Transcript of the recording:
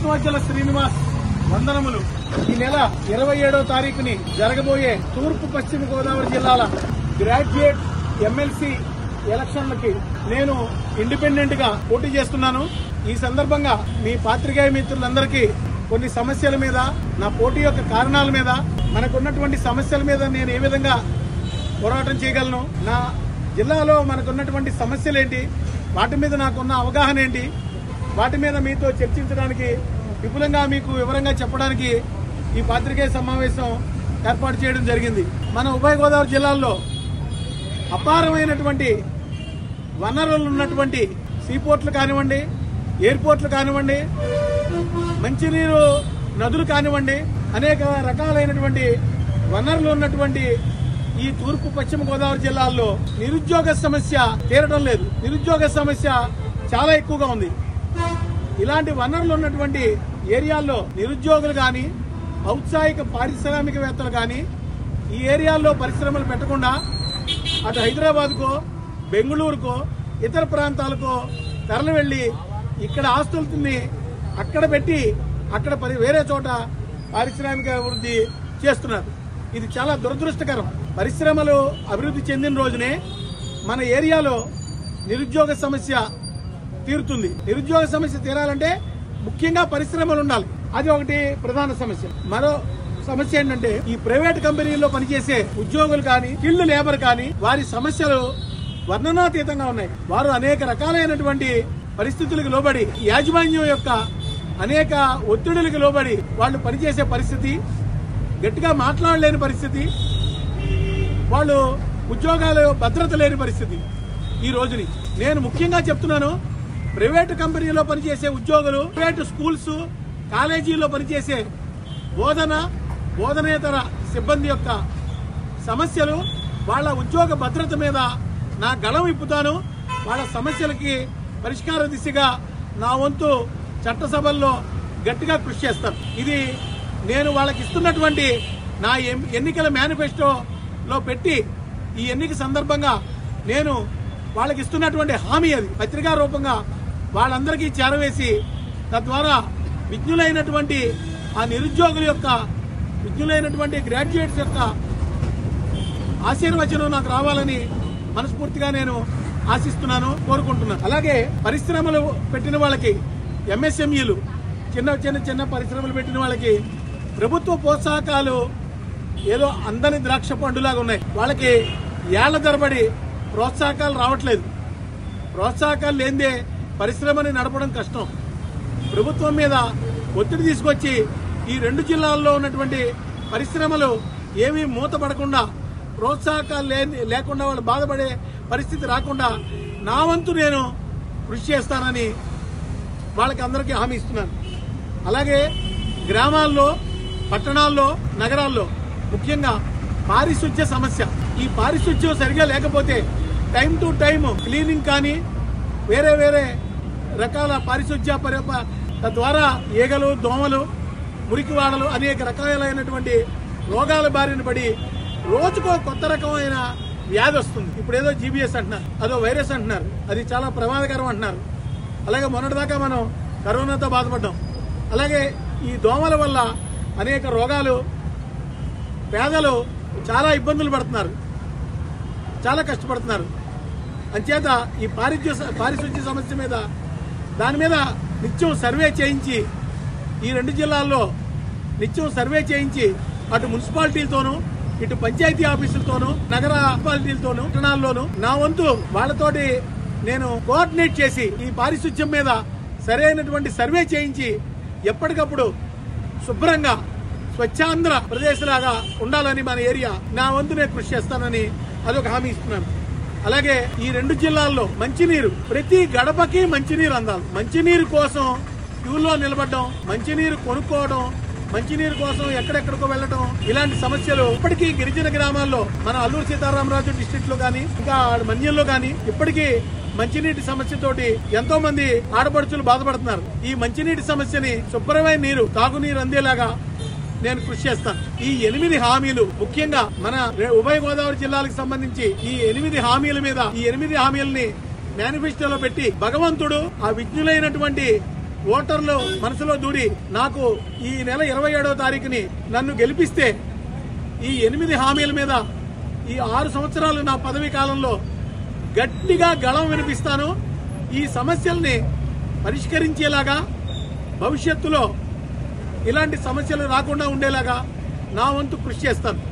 కృష్ణవజ్జల శ్రీనివాస్ వందనములు. ఈ నెల 27వ తారీఖుని జరగబోయే తూర్పు పశ్చిమ గోదావరి జిల్లాల గ్రాడ్యుయేట్ ఎమ్మెల్సీ ఎలక్షన్లకి నేను ఇండిపెండెంట్ గా పోటీ చేస్తున్నాను. ఈ సందర్భంగా మీ పాత్రికేయ మిత్రులందరికీ కొన్ని సమస్యల మీద, నా పోటీ యొక్క కారణాల మీద, మనకున్నటువంటి సమస్యల మీద నేను ఏ విధంగా పోరాటం చేయగలను, నా జిల్లాలో మనకున్నటువంటి సమస్యలేంటి, వాటి మీద నాకున్న అవగాహన ఏంటి, వాటి మీద మీతో చర్చించడానికి, విపులంగా మీకు వివరంగా చెప్పడానికి ఈ పాత్రికేయ సమావేశం ఏర్పాటు చేయడం జరిగింది. మన ఉభయ గోదావరి జిల్లాల్లో అపారమైనటువంటి వనరులు ఉన్నటువంటి సీపోర్ట్లు కానివ్వండి, ఎయిర్పోర్ట్లు కానివ్వండి, మంచినీరు నదులు కానివ్వండి, అనేక రకాలైనటువంటి వనరులు ఉన్నటువంటి ఈ తూర్పు పశ్చిమ గోదావరి జిల్లాల్లో నిరుద్యోగ సమస్య తీరడం లేదు. నిరుద్యోగ సమస్య చాలా ఎక్కువగా ఉంది. ఇలాంటి వనరులు ఉన్నటువంటి ఏరియాల్లో నిరుద్యోగులు గాని, ఔత్సాహిక పారిశ్రామికవేత్తలు గాని ఈ ఏరియాల్లో పరిశ్రమలు పెట్టకుండా అటు హైదరాబాద్కో, బెంగళూరుకో, ఇతర ప్రాంతాలకో తరలి వెళ్లి ఇక్కడ ఆస్తుల్ని అక్కడ పెట్టి అక్కడ వేరే చోట పారిశ్రామిక అభివృద్ధి చేస్తున్నారు. ఇది చాలా దురదృష్టకరం. పరిశ్రమలు అభివృద్ధి చెందిన రోజునే మన ఏరియాలో నిరుద్యోగ సమస్య తీరుతుంది. నిరుద్యోగ సమస్య తీరాలంటే ముఖ్యంగా పరిశ్రమలు ఉండాలి. అది ఒకటి ప్రధాన సమస్య. మరో సమస్య ఏంటంటే ఈ ప్రైవేట్ కంపెనీల్లో పనిచేసే ఉద్యోగులు కానీ, స్కిల్డ్ లేబర్ కానీ వారి సమస్యలు వర్ణనాతీతంగా ఉన్నాయి. వారు అనేక రకాలైనటువంటి పరిస్థితులకు లోబడి, యాజమాన్యం యొక్క అనేక ఒత్తిడులకు లోబడి వాళ్ళు పనిచేసే పరిస్థితి, గట్టిగా మాట్లాడలేని పరిస్థితి, వాళ్ళు ఉద్యోగాలు భద్రత లేని పరిస్థితి. ఈ రోజుని నేను ముఖ్యంగా చెప్తున్నాను, ప్రైవేటు కంపెనీలో పనిచేసే ఉద్యోగులు, ప్రైవేటు స్కూల్స్, కాలేజీల్లో పనిచేసే బోధనేతర సిబ్బంది యొక్క సమస్యలు, వాళ్ళ ఉద్యోగ భద్రత మీద నా గళం ఇప్పుతాను. వాళ్ళ సమస్యలకి పరిష్కార దిశగా నా వంతు చట్టసభల్లో గట్టిగా కృషి చేస్తాను. ఇది నేను వాళ్ళకి ఇస్తున్నటువంటి నా ఎన్నికల మేనిఫెస్టోలో పెట్టి ఈ ఎన్నిక సందర్భంగా నేను వాళ్ళకి ఇస్తున్నటువంటి హామీ. అది పత్రికా రూపంగా వాళ్ళందరికీ చేరవేసి తద్వారా విజ్ఞులైనటువంటి ఆ నిరుద్యోగుల యొక్క, విజ్ఞులైనటువంటి గ్రాడ్యుయేట్స్ యొక్క ఆశీర్వచనం నాకు రావాలని మనస్ఫూర్తిగా నేను ఆశిస్తున్నాను, కోరుకుంటున్నాను. అలాగే పరిశ్రమలు పెట్టిన వాళ్ళకి, ఎంఎస్ఎంఈలు, చిన్న పరిశ్రమలు పెట్టిన వాళ్ళకి ప్రభుత్వ ప్రోత్సాహకాలు ఏదో అందని ద్రాక్ష పండులాగా ఉన్నాయి. వాళ్ళకి ఏళ్ల తరబడి ప్రోత్సాహకాలు రావట్లేదు. ప్రోత్సాహకాలు లేనిదే పరిశ్రమని నడపడం కష్టం. ప్రభుత్వం మీద ఒత్తిడి తీసుకొచ్చి ఈ 2 జిల్లాల్లో ఉన్నటువంటి పరిశ్రమలు ఏమీ మూతపడకుండా, ప్రోత్సాహకాలు లేకుండా వాళ్ళు బాధపడే పరిస్థితి రాకుండా నా వంతు నేను కృషి చేస్తానని వాళ్ళకి అందరికీ హామీ ఇస్తున్నాను. అలాగే గ్రామాల్లో, పట్టణాల్లో, నగరాల్లో ముఖ్యంగా పారిశుధ్య సమస్య. ఈ పారిశుధ్యం సరిగా లేకపోతే టైం టు టైం క్లీనింగ్ కానీ, వేరే రకాల పారిశుధ్య తద్వారా ఈగలు, దోమలు, మురికివాడలు, అనేక రకాలైనటువంటి రోగాల బారిన పడి రోజుకో కొత్త రకమైన వ్యాధి వస్తుంది. ఇప్పుడు ఏదో జీబీఎస్ అంటున్నారు, అదో వైరస్ అంటున్నారు, అది చాలా ప్రమాదకరం అంటున్నారు. అలాగే మొన్నటిదాకా మనం కరోనాతో బాధపడ్డాం. అలాగే ఈ దోమల వల్ల అనేక రోగాలు, పేదలు చాలా ఇబ్బందులు పడుతున్నారు, చాలా కష్టపడుతున్నారు. అంచేత ఈ పారిశుధ్య సమస్య మీద, దాని మీద నిత్యం సర్వే చేయించి, ఈ 2 జిల్లాల్లో నిత్యం సర్వే చేయించి అటు మున్సిపాలిటీలతోనూ, ఇటు పంచాయతీ ఆఫీసులతోనూ, నగర మున్సిపాలిటీలతోనూ, పట్టణాల్లోనూ నా వంతు వాళ్ళతోటి నేను కోఆర్డినేట్ చేసి ఈ పారిశుధ్యం మీద సరైనటువంటి సర్వే చేయించి ఎప్పటికప్పుడు శుభ్రంగా స్వచ్ఛాంధ్ర ప్రదేశ్ లాగా ఉండాలని మన ఏరియా నా వంతు నేను కృషి చేస్తానని అదొక హామీ ఇస్తున్నాను. అలాగే ఈ 2 జిల్లాల్లో మంచినీరు, ప్రతి గడపకి మంచినీరు అందాలి. మంచినీరు కోసం క్యూలో నిలబడడం, మంచినీరు కొనుక్కోవడం, మంచినీరు కోసం ఎక్కడెక్కడికో వెళ్లడం, ఇలాంటి సమస్యలు ఇప్పటికీ గిరిజన గ్రామాల్లో, మన అల్లూరు సీతారామరాజు డిస్ట్రిక్ట్ లో గానీ, ఇంకా మన్యంలో గానీ ఇప్పటికీ మంచినీటి సమస్యతోటి ఎంతో మంది ఆడపడుచులు బాధపడుతున్నారు. ఈ మంచినీటి సమస్యని, శుభ్రమైన నీరు, తాగునీరు అందేలాగా నేను కృషి చేస్తాను. ఈ 8 హామీలు ముఖ్యంగా మన ఉభయ గోదావరి జిల్లాలకు సంబంధించి ఈ 8 హామీల మీద, ఈ 8 హామీలని మేనిఫెస్టోలో పెట్టి భగవంతుడు ఆ విజ్ఞులైనటువంటి ఓటర్లు మనసులో దూరి నాకు ఈ నెల 27వ తారీఖుని నన్ను గెలిపిస్తే ఈ 8 హామీల మీద ఈ 6 సంవత్సరాలు నా పదవీ కాలంలో గట్టిగా గళం వినిపిస్తాను. ఈ సమస్యల్ని పరిష్కరించేలాగా, భవిష్యత్తులో ఇలాంటి సమస్యలు రాకుండా ఉండేలాగా నా వంతు కృషి చేస్తాను.